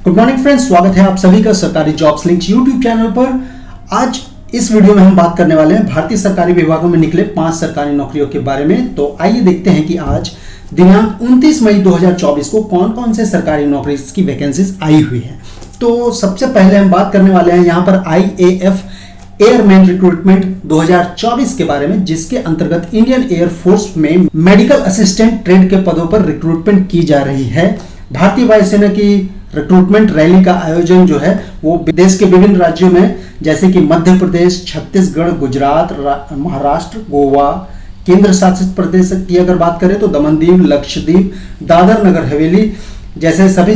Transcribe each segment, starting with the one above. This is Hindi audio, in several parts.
गुड मॉर्निंग फ्रेंड्स, स्वागत है आप सभी का सरकारी जॉब्स लिंक यूट्यूब चैनल पर। आज इस वीडियो में हम बात करने वाले हैं भारतीय सरकारी विभागों में निकले 5 सरकारी नौकरियों के बारे में। तो आइए देखते हैं कि आज दिनांक 29 मई 2024 को कौन कौन से सरकारी नौकरी की वैकेंसीज आई हुई हैं। तो सबसे पहले हम बात करने वाले हैं यहाँ पर IAF एयरमैन रिक्रूटमेंट 2024 के बारे में, जिसके अंतर्गत इंडियन एयरफोर्स में मेडिकल असिस्टेंट ट्रेड के पदों पर रिक्रूटमेंट की जा रही है। भारतीय वायुसेना की रिक्रूटमेंट रैली का आयोजन जो है वो देश के विभिन्न राज्यों में, जैसे कि मध्य प्रदेश, छत्तीसगढ़, गुजरात, महाराष्ट्र, गोवा, केंद्र शासित प्रदेश की अगर बात करें तो दमन-दीव, लक्षद्वीप, दादर नगर हवेली जैसे सभी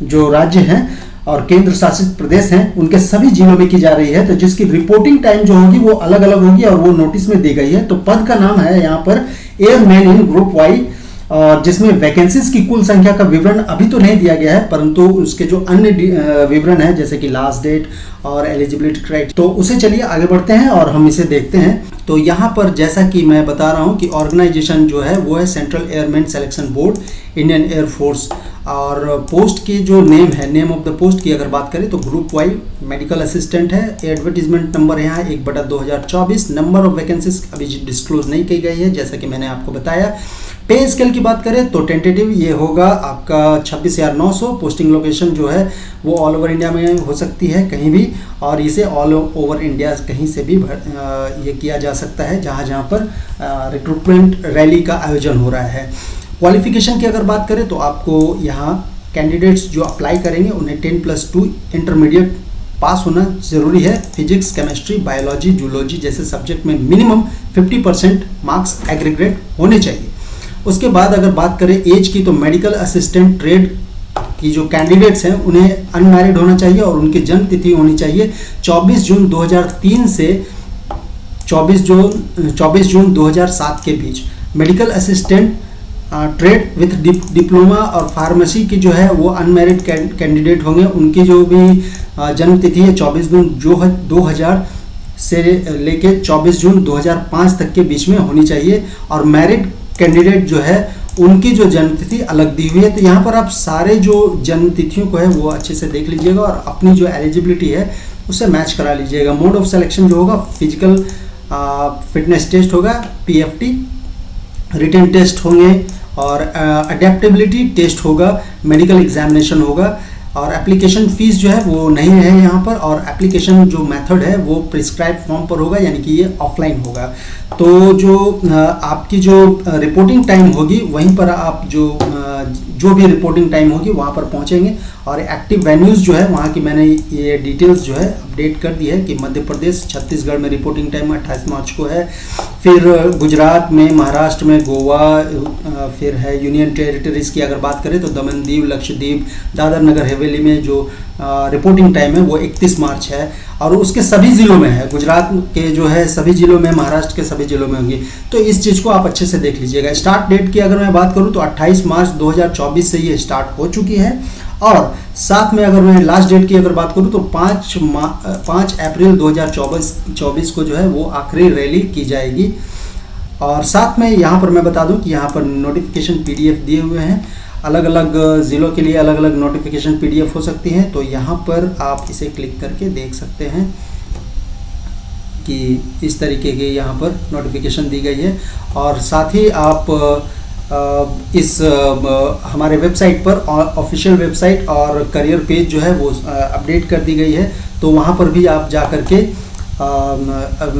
जो राज्य हैं और केंद्र शासित प्रदेश हैं उनके सभी जिलों में की जा रही है। तो जिसकी रिपोर्टिंग टाइम जो होगी वो अलग अलग होगी और वो नोटिस में दी गई है। तो पद का नाम है यहाँ पर एयरमैन इन ग्रुप वाई, और जिसमें वैकेंसीज की कुल संख्या का विवरण अभी तो नहीं दिया गया है, परंतु उसके जो अन्य विवरण है जैसे कि लास्ट डेट और एलिजिबिलिटी क्राइटेरिया, तो उसे चलिए आगे बढ़ते हैं और हम इसे देखते हैं। तो यहाँ पर जैसा कि मैं बता रहा हूँ कि ऑर्गेनाइजेशन जो है वो है central airman selection board, Indian air force. और पोस्ट की जो नेम है, नेम ऑफ द पोस्ट की अगर बात करें तो ग्रुप वाई मेडिकल असिस्टेंट है। एडवर्टीजमेंट नंबर यहाँ 1/2024। नंबर ऑफ वैकेंसीज अभी डिस्क्लोज नहीं की गई है जैसा कि मैंने आपको बताया। पे स्केल की बात करें तो टेंटेटिव ये होगा आपका 26,900। पोस्टिंग लोकेशन जो है वो ऑल ओवर इंडिया में हो सकती है कहीं भी, और इसे ऑल ओवर इंडिया कहीं से भी ये किया जा सकता है जहाँ जहाँ पर रिक्रूटमेंट रैली का आयोजन हो रहा है। क्वालिफिकेशन की अगर बात करें तो आपको यहाँ कैंडिडेट्स जो अप्लाई करेंगे उन्हें 10+2 इंटरमीडिएट पास होना जरूरी है। फिजिक्स, केमिस्ट्री, बायोलॉजी, जूलॉजी जैसे सब्जेक्ट में मिनिमम 50% मार्क्स एग्रीगेट होने चाहिए। उसके बाद अगर बात करें एज की तो मेडिकल असिस्टेंट ट्रेड की जो कैंडिडेट्स हैं उन्हें अनमैरिड होना चाहिए और उनकी जन्म तिथि होनी चाहिए 24 जून 2003 से 24 जून 2007 के बीच। Medical assistant trade with diploma और फार्मेसी की जो है वो अनमैरिड कैंडिडेट होंगे, उनकी जो भी जन्म तिथि है 24 जून 2000 से लेके 24 जून 2005 तक के बीच में होनी चाहिए। और मैरिड कैंडिडेट जो है उनकी जो जन्म तिथि अलग दी हुई है। तो यहाँ पर आप सारे जो जन्म तिथियों को है वो अच्छे से देख लीजिएगा और अपनी जो एलिजिबिलिटी है उससे मैच करा लीजिएगा। मोड ऑफ सिलेक्शन जो होगा फिजिकल फिटनेस टेस्ट होगा, PFT, रिटन टेस्ट होंगे और अडेप्टेबिलिटी टेस्ट होगा, मेडिकल एग्जामिनेशन होगा। और एप्लीकेशन फीस जो है वो नहीं है यहाँ पर, और एप्लीकेशन जो मेथड है वो प्रिस्क्राइब फॉर्म पर होगा, यानी कि ये ऑफलाइन होगा। तो जो आपकी जो रिपोर्टिंग टाइम होगी वहीं पर आप जो भी रिपोर्टिंग टाइम होगी वहाँ पर पहुँचेंगे। और एक्टिव वेन्यूज़ जो है वहाँ की मैंने ये डिटेल्स जो है अपडेट कर दी है कि मध्य प्रदेश, छत्तीसगढ़ में रिपोर्टिंग टाइम 28 मार्च को है, फिर गुजरात में, महाराष्ट्र में, गोवा, फिर है यूनियन टेरिटरीज़ की अगर बात करें तो दमन-दीव, लक्षद्वीप, दादर नगर हवेली में जो रिपोर्टिंग टाइम है वो 31 मार्च है और उसके सभी ज़िलों में है। गुजरात के जो है सभी ज़िलों में, महाराष्ट्र के सभी ज़िलों में होंगी। तो इस चीज़ को आप अच्छे से देख लीजिएगा। स्टार्ट डेट की अगर मैं बात करूँ तो 28 मार्च 2024 से ये स्टार्ट हो चुकी है, और साथ में अगर मैं लास्ट डेट की अगर बात करूँ तो 5 अप्रैल 2024 को जो है वो आखिरी रैली की जाएगी। और साथ में यहाँ पर मैं बता दूँ कि यहाँ पर नोटिफिकेशन PDF दिए हुए हैं। अलग अलग ज़िलों के लिए अलग अलग नोटिफिकेशन PDF हो सकती हैं, तो यहाँ पर आप इसे क्लिक करके देख सकते हैं कि इस तरीके के यहाँ पर नोटिफिकेशन दी गई है। और साथ ही आप हमारे वेबसाइट पर ऑफिशियल वेबसाइट और करियर पेज जो है वो अपडेट कर दी गई है, तो वहाँ पर भी आप जा कर के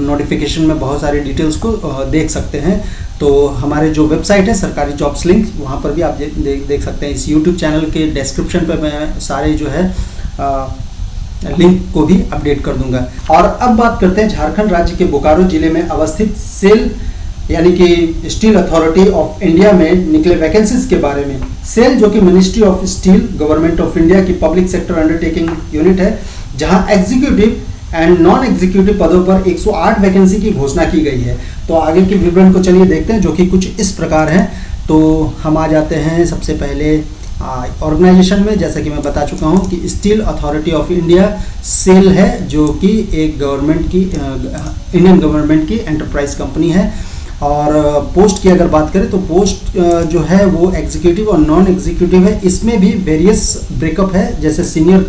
नोटिफिकेशन में बहुत सारी डिटेल्स को देख सकते हैं। तो हमारे जो वेबसाइट है सरकारी जॉब्स लिंक, वहाँ पर भी आप देख सकते हैं। इस यूट्यूब चैनल के डिस्क्रिप्शन पर मैं सारे जो है लिंक को भी अपडेट कर दूंगा। और अब बात करते हैं झारखंड राज्य के बोकारो जिले में अवस्थित सेल यानी कि स्टील अथॉरिटी ऑफ इंडिया में निकले वैकेंसीज के बारे में। सेल जो कि ministry of steel government of India की पब्लिक सेक्टर अंडरटेकिंग यूनिट है, जहां एग्जीक्यूटिव एंड नॉन एग्जीक्यूटिव पदों पर 108 वैकेंसी की घोषणा की गई है। तो आगे के विवरण को चलिए देखते हैं, जो कि कुछ इस प्रकार हैं। तो हम आ जाते हैं सबसे पहले ऑर्गेनाइजेशन में। जैसा कि मैं बता चुका हूं कि steel authority of India SAIL है, जो कि एक इंडियन गवर्नमेंट की एंटरप्राइज कंपनी है। और पोस्ट की अगर बात करें तो पोस्ट जो है वो एग्जीक्यूटिव और नॉन एग्जीक्यूटिव है। इसमें भी वेरियस ब्रेकअप है, जैसे senior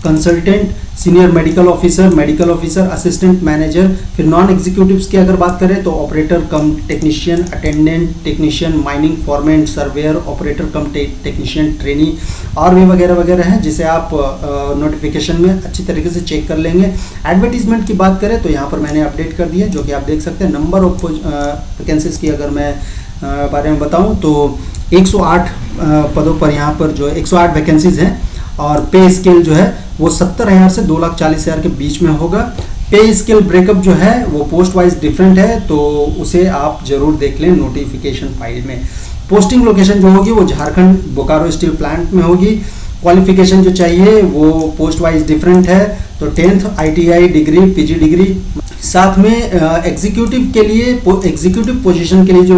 consultant, senior medical officer, assistant manager. फिर नॉन एग्जीक्यूटिव्स की अगर बात करें तो operator cum technician, attendant technician, mining foreman, surveyor, operator cum technician trainee और भी वगैरह वगैरह हैं, जिसे आप नोटिफिकेशन में अच्छी तरीके से चेक कर लेंगे। एडवर्टीजमेंट की बात करें तो यहाँ पर मैंने अपडेट कर दिया, जो कि आप देख सकते हैं। नंबर ऑफ वैकेंसीज की अगर मैं बारे में बताऊं तो 108 पदों पर यहाँ पर जो 108 वैकेंसीज हैं, और पे स्केल जो है वो 70,000 से 2,40,000 के बीच में होगा। पे स्केल ब्रेकअप जो है वो पोस्ट वाइज डिफरेंट है, तो उसे आप जरूर देख लें नोटिफिकेशन फाइल में। पोस्टिंग लोकेशन जो होगी वो झारखंड बोकारो स्टील प्लांट में होगी। क्वालिफिकेशन जो चाहिए वो पोस्ट वाइज डिफरेंट है, तो 10th ITI degree, PG degree. साथ में एग्जीक्यूटिव के लिए, एग्जीक्यूटिव पोजीशन के लिए जो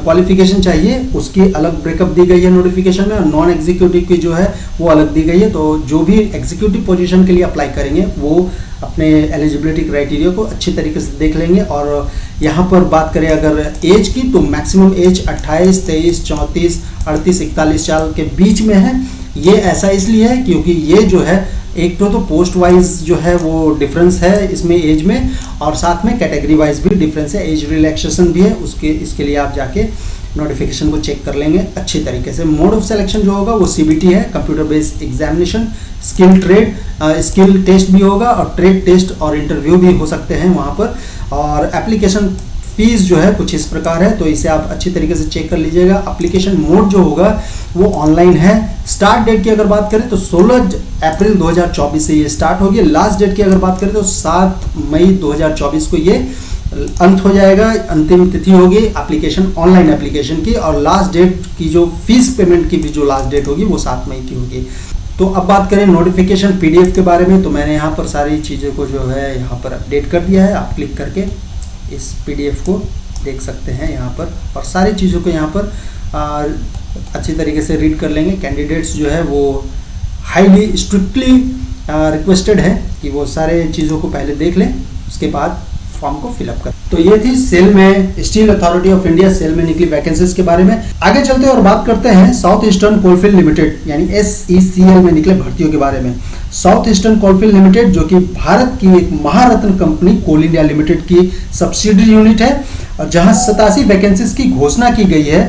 क्वालिफिकेशन चाहिए उसकी अलग ब्रेकअप दी गई है नोटिफिकेशन में, और नॉन एग्जीक्यूटिव की जो है वो अलग दी गई है। तो जो भी एग्जीक्यूटिव पोजीशन के लिए अप्लाई करेंगे वो अपने एलिजिबिलिटी क्राइटेरिया को अच्छी तरीके से देख लेंगे। और यहाँ पर बात करें अगर एज की, तो मैक्सिमम एज 28, 23, 34, 38, 41 साल के बीच में है। ये ऐसा इसलिए है क्योंकि ये जो है एक तो पोस्ट वाइज जो है वो डिफरेंस है इसमें एज में, और साथ में कैटेगरी वाइज भी डिफरेंस है, एज रिलैक्सेशन भी है उसके, इसके लिए आप जाके नोटिफिकेशन को चेक कर लेंगे अच्छी तरीके से। मोड ऑफ सिलेक्शन जो होगा वो CBT है, computer based examination. Skill test भी होगा, और ट्रेड टेस्ट और इंटरव्यू भी हो सकते हैं वहाँ पर। और एप्लीकेशन फीस जो है कुछ इस प्रकार है, तो इसे आप अच्छी तरीके से चेक कर लीजिएगा। एप्लीकेशन मोड जो होगा वो ऑनलाइन है। स्टार्ट डेट की अगर बात करें तो 16 अप्रैल 2024 से ये स्टार्ट होगी। लास्ट डेट की अगर बात करें तो 7 मई 2024 को ये अंत हो जाएगा, अंतिम तिथि होगी एप्लीकेशन, ऑनलाइन एप्लीकेशन की। और लास्ट डेट की जो फीस पेमेंट की भी जो लास्ट डेट होगी वो 7 मई की होगी। तो अब बात करें नोटिफिकेशन PDF के बारे में, तो मैंने यहाँ पर सारी चीज़ों को जो है यहाँ पर अपडेट कर दिया है। आप क्लिक करके इस PDF को देख सकते हैं यहाँ पर, और सारी चीज़ों को यहाँ पर अच्छी तरीके से रीड कर लेंगे। कैंडिडेट्स जो है वो हाईली स्ट्रिक्टली रिक्वेस्टेड है कि वो सारे चीज़ों को पहले देख लें, उसके बाद फॉर्म को फिलअप कर। तो ये थी सेल में, steel authority of India SAIL में निकली वैकेंसीज के बारे में। आगे चलते हैं और बात करते हैं साउथ ईस्टर्न कोलफील्ड लिमिटेड यानी SECL में निकले भर्तियों के बारे में। साउथ ईस्टर्न कोलफील्ड लिमिटेड जो कि भारत की एक महारत्न कंपनी कोल इंडिया लिमिटेड की सब्सिडरी यूनिट है, और जहां 87 वैकेंसीज की घोषणा की गई है।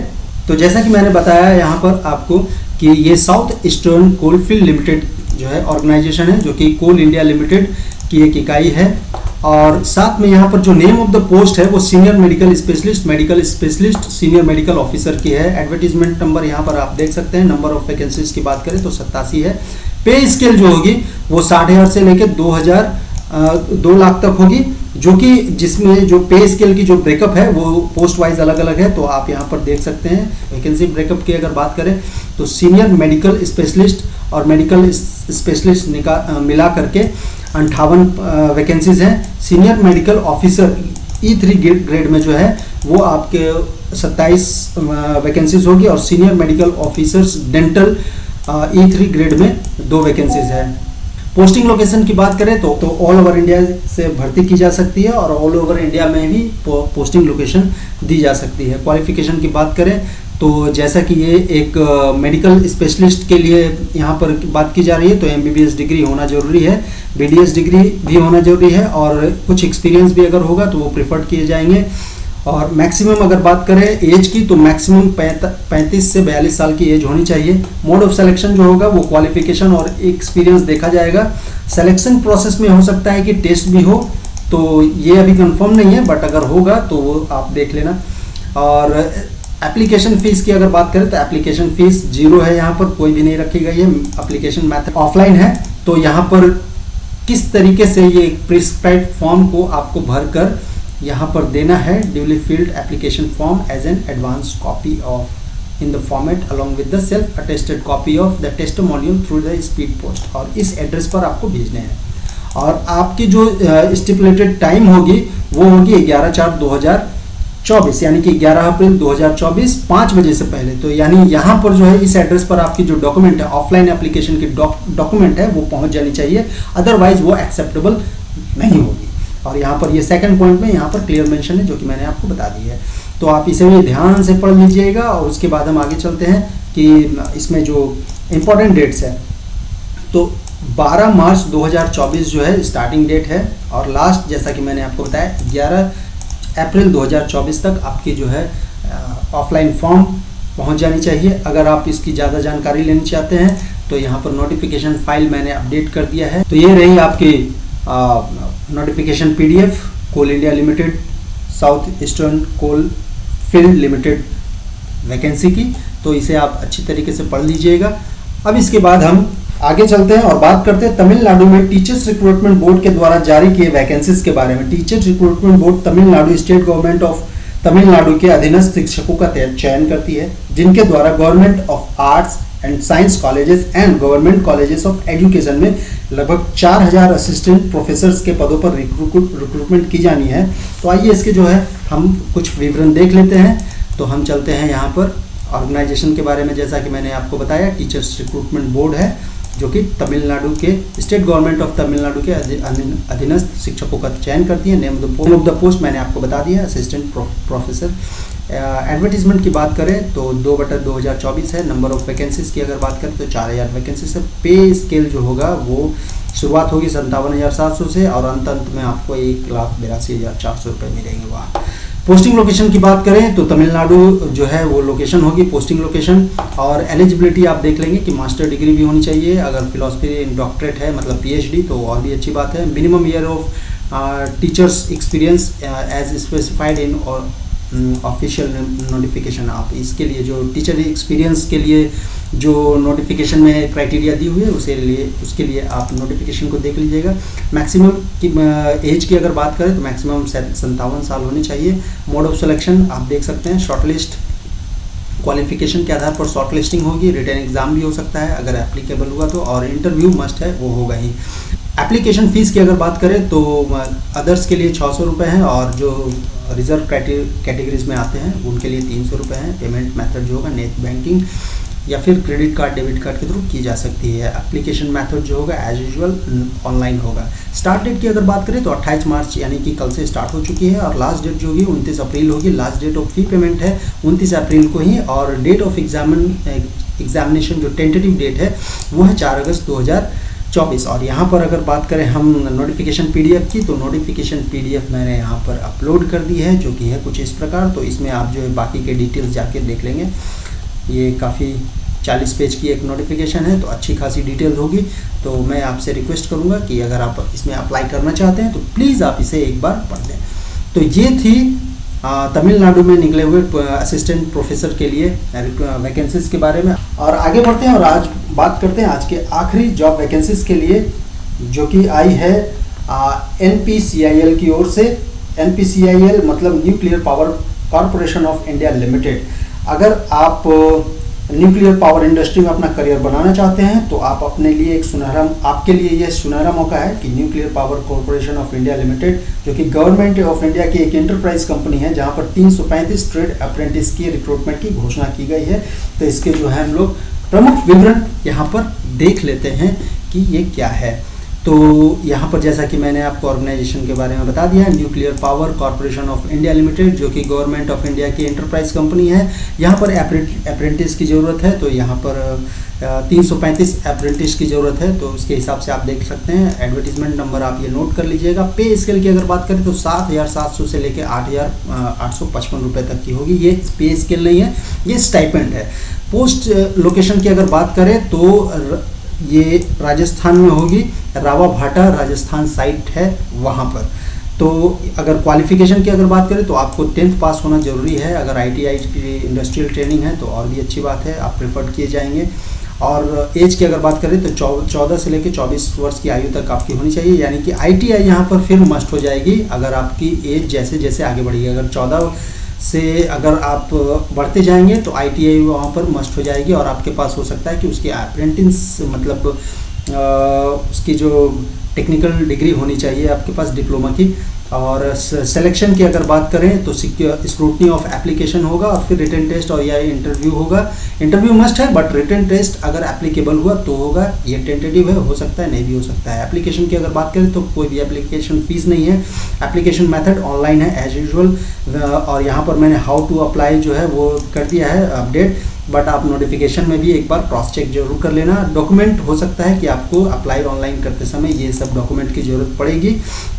तो जैसा कि मैंने बताया यहाँ पर आपको कि ये साउथ ईस्टर्न कोलफील्ड लिमिटेड जो है ऑर्गेनाइजेशन है, जो कि कोल इंडिया लिमिटेड की एक इकाई है। और साथ में यहाँ पर जो नेम ऑफ द पोस्ट है वो senior medical specialist, senior medical officer की है। एडवर्टीजमेंट नंबर यहाँ पर आप देख सकते हैं। नंबर ऑफ वैकेंसीज की बात करें तो 87 है। पे स्केल जो होगी वो 60,000 से लेकर 2 लाख तक होगी, जो कि जिसमें जो पे स्केल की जो ब्रेकअप है वो पोस्ट वाइज अलग अलग है, तो आप यहाँ पर देख सकते हैं। वैकेंसी ब्रेकअप की अगर बात करें तो सीनियर मेडिकल स्पेशलिस्ट और मेडिकल स्पेशलिस्ट मिला करके 58 वैकेंसीज हैं। Senior medical officer E3 grade में जो है वो आपके 27 वैकेंसीज होगी, और senior medical officers dental E3 grade में 2 वैकेंसीज है। पोस्टिंग लोकेशन की बात करें तो ऑल ओवर इंडिया से भर्ती की जा सकती है, और ऑल ओवर इंडिया में भी पोस्टिंग लोकेशन दी जा सकती है। क्वालिफिकेशन की बात करें तो जैसा कि ये एक मेडिकल स्पेशलिस्ट के लिए यहाँ पर बात की जा रही है, तो MBBS डिग्री होना जरूरी है, BDS डिग्री भी होना जरूरी है, और कुछ एक्सपीरियंस भी अगर होगा तो वो प्रेफर्ड किए जाएंगे। और मैक्सिमम अगर बात करें एज की तो मैक्सिमम 35 से 42 साल की एज होनी चाहिए। मोड ऑफ सिलेक्शन जो होगा वो क्वालिफिकेशन और एक्सपीरियंस देखा जाएगा। सिलेक्शन प्रोसेस में हो सकता है कि टेस्ट भी हो, तो ये अभी कंफर्म नहीं है, बट अगर होगा तो वो आप देख लेना। और एप्लीकेशन फीस की अगर बात करें तो एप्लीकेशन फीस 0 है, यहाँ पर कोई भी नहीं रखी गई है। एप्लीकेशन मेथड ऑफलाइन है, तो यहाँ पर किस तरीके से ये प्रिस्क्राइब्ड फॉर्म को आपको भरकर यहाँ पर देना है। Duly filled application form as an advance copy of in the format along with the self attested copy of the testimonial through the speed post, और इस एड्रेस पर आपको भेजने हैं। और आपकी जो स्टिपुलेटेड टाइम होगी वो होगी 11/4/2024 यानी कि 11 अप्रैल 2024 5 बजे से पहले। तो यानी यहाँ पर जो है इस एड्रेस पर आपकी जो डॉक्यूमेंट है, ऑफलाइन एप्लीकेशन की डॉक्यूमेंट है वो पहुँच जानी चाहिए, अदरवाइज वो एक्सेप्टेबल नहीं होगी। और यहाँ पर ये सेकंड पॉइंट में यहाँ पर क्लियर मेंशन है जो कि मैंने आपको बता दी है। तो आप इसे भी ध्यान से पढ़ लीजिएगा और उसके बाद हम आगे चलते हैं कि इसमें जो इम्पोर्टेंट डेट्स है। तो 12 मार्च 2024 जो है स्टार्टिंग डेट है और लास्ट जैसा कि मैंने आपको बताया 11 अप्रैल 2024 तक आपकी जो है ऑफलाइन फॉर्म पहुंच जानी चाहिए। अगर आप इसकी ज़्यादा जानकारी लेनी चाहते हैं तो यहाँ पर नोटिफिकेशन फाइल मैंने अपडेट कर दिया है। तो ये रही आपकी notification PDF Coal India Limited South Eastern Coal Field Limited vacancy की। तो इसे आप अच्छी तरीके से पढ़ लीजिएगा। अब इसके बाद हम आगे चलते हैं और बात करते हैं तमिलनाडु में टीचर्स रिक्रूटमेंट बोर्ड के द्वारा जारी किए वैकेंसीज के बारे में। Teachers recruitment board Tamil Nadu state government of Tamil Nadu के अधीनस्थ शिक्षकों का चयन करती है, जिनके द्वारा government of arts and science colleges and government colleges of education में लगभग 4000 असिस्टेंट प्रोफेसर्स के पदों पर रिक्रूटमेंट की जानी है। तो आइए इसके जो है हम कुछ विवरण देख लेते हैं। तो हम चलते हैं यहाँ पर ऑर्गेनाइजेशन के बारे में। जैसा कि मैंने आपको बताया टीचर्स रिक्रूटमेंट बोर्ड है जो कि तमिलनाडु के स्टेट गवर्नमेंट ऑफ तमिलनाडु के अधीनस्थ शिक्षकों का चयन करती है। नेम ऑफ द पोस्ट मैंने आपको बता दिया, असिस्टेंट प्रोफेसर। एडवर्टीजमेंट की बात करें तो 2/2024 है। नंबर ऑफ वैकेंसीज की अगर बात करें तो 4000 वैकेंसीज है। पे स्केल जो होगा वो शुरुआत होगी 57,700 से और अंत में आपको 1,82,400 रुपये मिलेंगे वहाँ। पोस्टिंग लोकेशन की बात करें तो तमिलनाडु जो है वो लोकेशन होगी पोस्टिंग लोकेशन। और एलिजिबिलिटी आप देख लेंगे कि मास्टर डिग्री भी होनी चाहिए। अगर फिलोसफी इन डॉक्टरेट है मतलब PhD तो और भी अच्छी बात है। Minimum year of teachers experience as specified in official notification. आप इसके लिए जो टीचर एक्सपीरियंस के लिए जो नोटिफिकेशन में क्राइटेरिया दी हुई है उसके लिए आप नोटिफिकेशन को देख लीजिएगा। मैक्सिमम की एज की अगर बात करें तो मैक्सिमम 57 साल होनी चाहिए। मोड ऑफ सिलेक्शन आप देख सकते हैं, शॉर्टलिस्ट क्वालिफिकेशन के आधार पर शॉर्ट लिस्टिंग होगी। रिटर्न एग्जाम भी हो सकता है अगर एप्लीकेबल हुआ तो, और इंटरव्यू मस्ट है वो होगा ही। एप्लीकेशन फ़ीस की अगर बात करें तो अदर्स के लिए 600 रुपये हैं और जो रिजर्व कैटेगरीज में आते हैं उनके लिए 300 रुपये हैं। पेमेंट मेथड जो होगा नेट बैंकिंग या फिर क्रेडिट कार्ड डेबिट कार्ड के थ्रू की जा सकती है। एप्लीकेशन मेथड जो होगा एज यूजुअल ऑनलाइन होगा। स्टार्ट डेट की अगर बात करें तो 28 मार्च यानी कि कल से स्टार्ट हो चुकी है और लास्ट डेट जो होगी 29 अप्रैल होगी। Last date of fee payment है 29 अप्रैल को ही और डेट ऑफ एग्जामिनेशन जो टेंटेटिव डेट है वो है 4 अगस्त 2024। और यहाँ पर अगर बात करें हम नोटिफिकेशन PDF की तो नोटिफिकेशन PDF मैंने यहाँ पर अपलोड कर दी है जो कि है कुछ इस प्रकार। तो इसमें आप जो है बाकी के डिटेल्स जाके देख लेंगे। ये काफ़ी 40 पेज की एक नोटिफिकेशन है तो अच्छी खासी डिटेल होगी। तो मैं आपसे रिक्वेस्ट करूँगा कि अगर आप इसमें अप्लाई करना चाहते हैं तो प्लीज़ आप इसे एक बार पढ़ लें। तो ये थी तमिलनाडु में निकले हुए असिस्टेंट प्रोफेसर के लिए वैकेंसीज के बारे में। और आगे बढ़ते हैं और आज बात करते हैं आज के आखिरी जॉब वैकेंसीज के लिए जो कि आई है NPCIL की ओर से। NPCIL मतलब nuclear power corporation of India limited. अगर आप न्यूक्लियर पावर इंडस्ट्री में अपना करियर बनाना चाहते हैं तो आप अपने लिए आपके लिए यह सुनहरा मौका है कि nuclear power corporation of India limited जो कि गवर्नमेंट ऑफ इंडिया की एक एंटरप्राइज कंपनी है जहां पर 335 ट्रेड अप्रेंटिस की रिक्रूटमेंट की घोषणा की गई है। तो इसके जो है हम लोग प्रमुख विवरण यहाँ पर देख लेते हैं कि ये क्या है। तो यहाँ पर जैसा कि मैंने आपको ऑर्गेनाइजेशन के बारे में बता दिया है, nuclear power corporation of India limited जो कि गवर्नमेंट ऑफ इंडिया की एंटरप्राइज कंपनी है। यहाँ पर अप्रेंटिस की ज़रूरत है तो यहाँ पर 335 अप्रेंटिस की ज़रूरत है। तो उसके हिसाब से आप देख सकते हैं। एडवर्टीजमेंट नंबर आप ये नोट कर लीजिएगा। पे स्केल की अगर बात करें तो 7,700 से लेकर 8,855 रुपये तक की होगी। ये पे स्केल नहीं है, ये स्टाइपेंड है। पोस्ट लोकेशन की अगर बात करें तो ये राजस्थान में होगी। रावाभाटा राजस्थान साइट है वहाँ पर। तो अगर क्वालिफिकेशन की अगर बात करें तो आपको 10th पास होना ज़रूरी है। अगर ITI की इंडस्ट्रियल ट्रेनिंग है तो और भी अच्छी बात है, आप प्रेफर्ड किए जाएंगे। और एज की अगर बात करें तो 14 से लेकर 24 वर्ष की आयु तक आपकी होनी चाहिए, यानी कि ITI यहाँ पर फिर मस्ट हो जाएगी अगर आपकी एज जैसे जैसे आगे बढ़ेगी। अगर 14 से अगर आप बढ़ते जाएंगे तो ITI वहाँ पर मस्ट हो जाएगी और आपके पास हो सकता है कि उसकी अप्रेंटिस मतलब उसकी जो टेक्निकल डिग्री होनी चाहिए आपके पास डिप्लोमा की, और सिलेक्शन की अगर बात करें तो स्क्रूटनी ऑफ एप्लीकेशन होगा और फिर रिटन टेस्ट और या इंटरव्यू होगा। इंटरव्यू मस्ट है, बट रिटन टेस्ट अगर एप्लीकेबल हुआ तो होगा। ये टेंटेटिव है, हो सकता है नहीं भी हो सकता है। एप्लीकेशन की अगर बात करें तो कोई भी एप्लीकेशन फीस नहीं है। एप्लीकेशन मेथड ऑनलाइन है एज यूजुअल, और यहाँ पर मैंने हाउ टू अप्लाई जो है वो कर दिया है अपडेट, बट आप नोटिफिकेशन में भी एक बार क्रॉस चेक जरूर कर लेना। डॉक्यूमेंट हो सकता है कि आपको अप्लाई ऑनलाइन करते समय ये सब डॉक्यूमेंट की ज़रूरत पड़ेगी,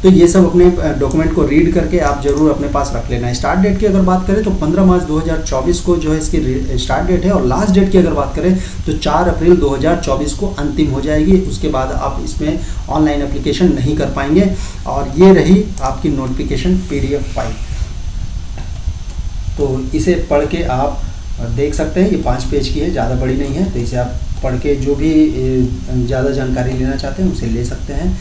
तो ये सब अपने डॉक्यूमेंट को रीड करके आप जरूर अपने पास रख लेना। स्टार्ट डेट की अगर बात करें तो 15 मार्च 2024 को जो है इसकी स्टार्ट डेट है, और लास्ट डेट की अगर बात करें तो 4 अप्रैल 2024 को अंतिम हो जाएगी। उसके बाद आप इसमें ऑनलाइन एप्लीकेशन नहीं कर पाएंगे। और ये रही आपकी नोटिफिकेशन PDF फाइल, तो इसे पढ़ के आप देख सकते हैं। ये 5 पेज की है, ज़्यादा बड़ी नहीं है, तो इसे आप पढ़ के जो भी ज़्यादा जानकारी लेना चाहते हैं उसे ले सकते हैं।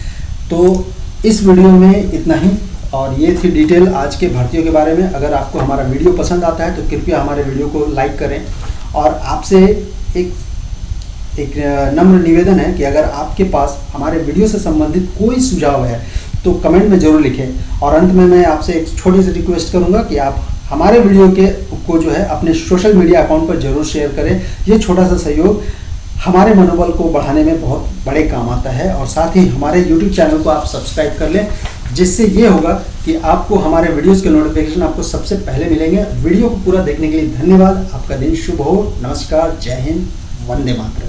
तो इस वीडियो में इतना ही, और ये थी डिटेल आज के भर्तियों के बारे में। अगर आपको हमारा वीडियो पसंद आता है तो कृपया हमारे वीडियो को लाइक करें, और आपसे एक नम्र निवेदन है कि अगर आपके पास हमारे वीडियो से संबंधित कोई सुझाव है तो कमेंट में ज़रूर लिखें। और अंत में मैं आपसे एक छोटी सी रिक्वेस्ट करूँगा कि आप हमारे वीडियो को जो है अपने सोशल मीडिया अकाउंट पर जरूर शेयर करें। ये छोटा सा सहयोग हमारे मनोबल को बढ़ाने में बहुत बड़े काम आता है। और साथ ही हमारे YouTube चैनल को आप सब्सक्राइब कर लें, जिससे ये होगा कि आपको हमारे वीडियोस के नोटिफिकेशन आपको सबसे पहले मिलेंगे। वीडियो को पूरा देखने के लिए धन्यवाद। आपका दिन शुभ हो। नमस्कार, जय हिंद, वंदे मातरम।